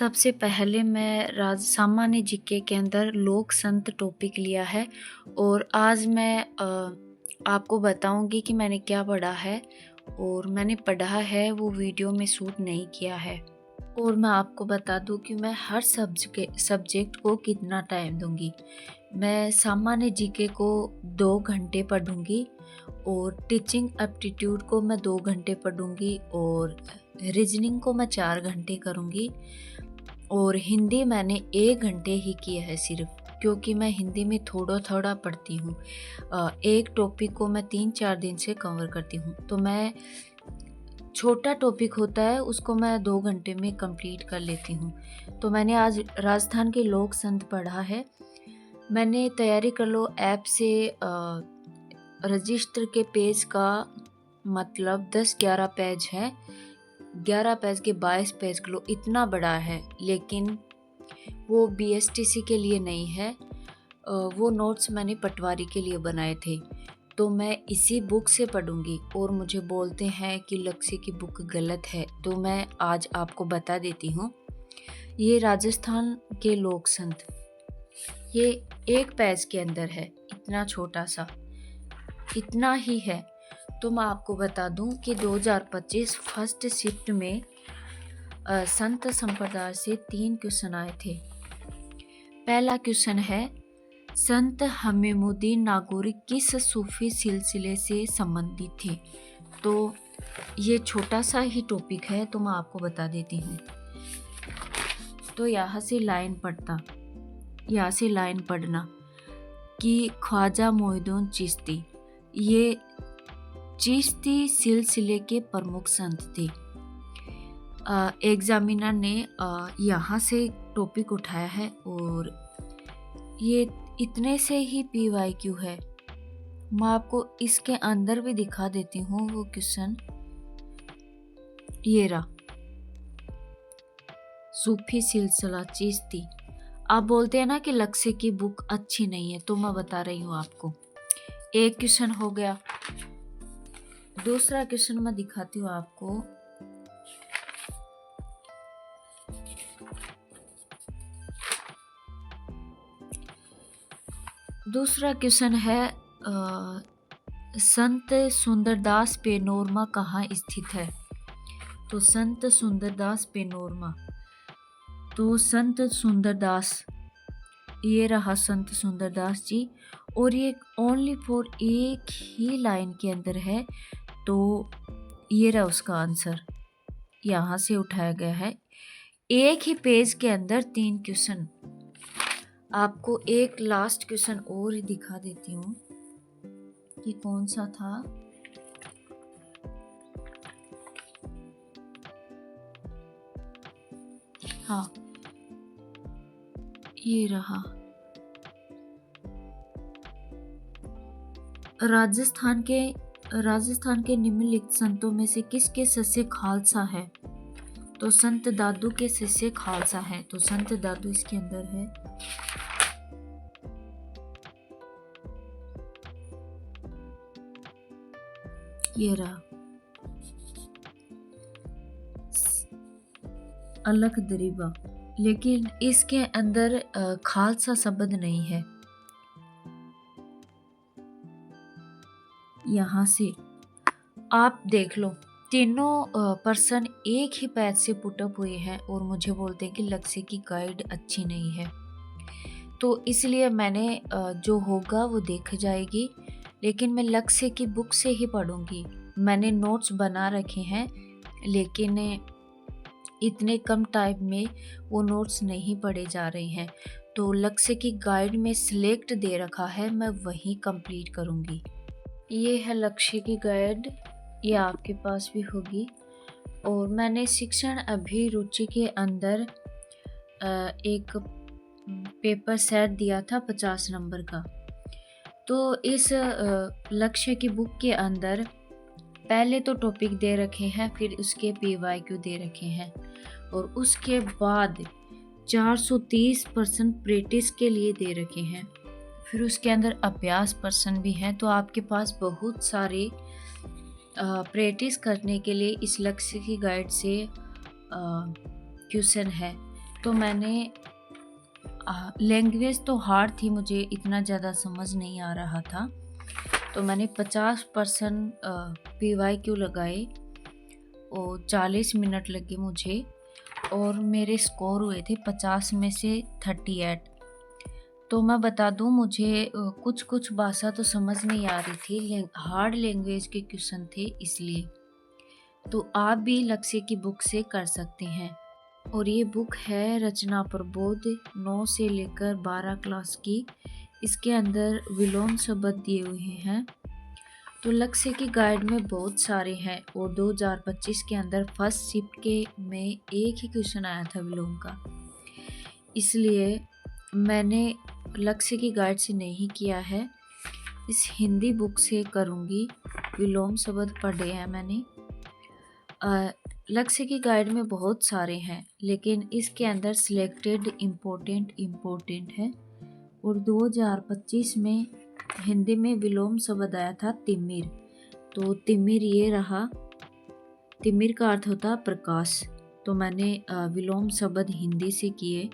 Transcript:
सबसे पहले मैं राज सामान्य जीके के अंदर लोक संत टॉपिक लिया है और आज मैं आपको बताऊंगी कि मैंने क्या पढ़ा है और मैंने पढ़ा है वो वीडियो में शूट नहीं किया है। और मैं आपको बता दूं कि मैं हर सब्जेक्ट को कितना टाइम दूंगी। मैं सामान्य जीके को 2 घंटे पढ़ूंगी और टीचिंग एप्टीट्यूड को मैं 2 घंटे पढ़ूंगी और रीजनिंग को मैं 4 घंटे करूंगी और हिंदी मैंने 1 घंटे ही किया है सिर्फ, क्योंकि मैं हिंदी में थोड़ा थोड़ा पढ़ती हूँ। एक टॉपिक को मैं 3-4 दिन से कवर करती हूँ, तो मैं छोटा टॉपिक होता है उसको मैं 2 घंटे में कंप्लीट कर लेती हूँ। तो मैंने आज राजस्थान के लोक संत पढ़ा है। मैंने तैयारी कर लो ऐप से रजिस्टर के पेज का मतलब 10-11 पेज है। 11 पेज के 22 पेज किलो इतना बड़ा है, लेकिन वो बीएसटीसी के लिए नहीं है। वो नोट्स मैंने पटवारी के लिए बनाए थे, तो मैं इसी बुक से पढ़ूंगी। और मुझे बोलते हैं कि लक्ष्य की बुक गलत है, तो मैं आज आपको बता देती हूँ। ये राजस्थान के लोक संत, ये 1 पेज के अंदर है, इतना छोटा सा, इतना ही है। तो मैं आपको बता दूं कि 2025 फर्स्ट शिफ्ट में संत संप्रदाय से 3 क्वेश्चन आए थे। पहला क्वेश्चन है, संत हमीमुद्दीन नागौरी किस सूफी सिलसिले से संबंधित थे? तो ये छोटा सा ही टॉपिक है, तो मैं आपको बता देती हूँ। तो यहाँ से लाइन पढ़ना कि ख्वाजा मोइनुद्दीन चिश्ती, ये चिश्ती सिलसिले के प्रमुख संत थे। एग्जामिनर ने यहाँ से टॉपिक उठाया है और ये इतने से ही PYQ है। मैं आपको इसके अंदर भी दिखा देती हूँ वो क्वेश्चन। ये रहा, सूफी सिलसिला चिश्ती। आप बोलते हैं ना कि लक्ष्य की बुक अच्छी नहीं है, तो मैं बता रही हूँ आपको। एक क्वेश्चन हो गया। दूसरा क्वेश्चन मैं दिखाती हूँ आपको। दूसरा क्वेश्चन है, संत सुंदरदास पेनोरमा कहाँ स्थित है? तो संत सुंदरदास पेनोरमा, तो संत सुंदरदास, ये रहा संत सुंदरदास जी। और ये ओनली फॉर एक ही लाइन के अंदर है, तो ये रहा उसका आंसर, यहाँ से उठाया गया है। एक ही पेज के अंदर 3 क्वेश्चन। आपको एक लास्ट क्वेश्चन और ही दिखा देती हूँ कि कौन सा था। हाँ, ये रहा। राजस्थान के निम्नलिखित संतों में से किसके शिष्य खालसा है? तो संत दादू के शिष्य खालसा है, तो संत दादू इसके अंदर है। ये रहा, अलख दरीबा, लेकिन इसके अंदर खालसा शब्द नहीं है। यहाँ से आप देख लो, तीनों पर्सन एक ही पैच से पुटअप हुए हैं और मुझे बोलते हैं कि लक्ष्य की गाइड अच्छी नहीं है। तो इसलिए मैंने जो होगा वो देख जाएगी, लेकिन मैं लक्ष्य की बुक से ही पढ़ूंगी। मैंने नोट्स बना रखे हैं, लेकिन इतने कम टाइम में वो नोट्स नहीं पढ़े जा रहे हैं। तो लक्ष्य की गाइड में सिलेक्ट दे रखा है, मैं वही कंप्लीट करूंगी। ये है लक्ष्य की गाइड, ये आपके पास भी होगी। और मैंने शिक्षण अभिरुचि के अंदर एक पेपर सेट दिया था 50 नंबर का। तो इस लक्ष्य की बुक के अंदर पहले तो टॉपिक दे रखे हैं, फिर उसके PYQ दे रखे हैं, और उसके बाद 430% प्रैक्टिस के लिए दे रखे हैं। फिर उसके अंदर अभ्यास पर्सन भी हैं। तो आपके पास बहुत सारे प्रैक्टिस करने के लिए इस लक्ष्य की गाइड से क्वेश्चन है। तो मैंने लैंग्वेज तो हार्ड थी, मुझे इतना ज़्यादा समझ नहीं आ रहा था, तो मैंने 50% PYQ लगाए और 40 मिनट लगे मुझे, और मेरे स्कोर हुए थे 50 में से 38। तो मैं बता दूं, मुझे कुछ कुछ भाषा तो समझ नहीं आ रही थी, हार्ड लैंग्वेज के क्वेश्चन थे इसलिए। तो आप भी लक्ष्य की बुक से कर सकते हैं। और ये बुक है रचना प्रबोध, 9 से लेकर 12 क्लास की। इसके अंदर विलोम शब्द दिए हुए हैं। तो लक्ष्य की गाइड में बहुत सारे हैं, और 2025 के अंदर फर्स्ट शिफ्ट के में एक ही क्वेश्चन आया था विलोम का, इसलिए मैंने लक्ष्य की गाइड से नहीं किया है, इस हिंदी बुक से करूँगी। विलोम शब्द पढ़े हैं मैंने। लक्ष्य की गाइड में बहुत सारे हैं, लेकिन इसके अंदर सिलेक्टेड इम्पोर्टेंट है। और 2025 में हिंदी में विलोम शब्द आया था तिमिर। तो तिमिर ये रहा, तिमिर का अर्थ होता है प्रकाश। तो मैंने विलोम शब्द हिंदी से किए।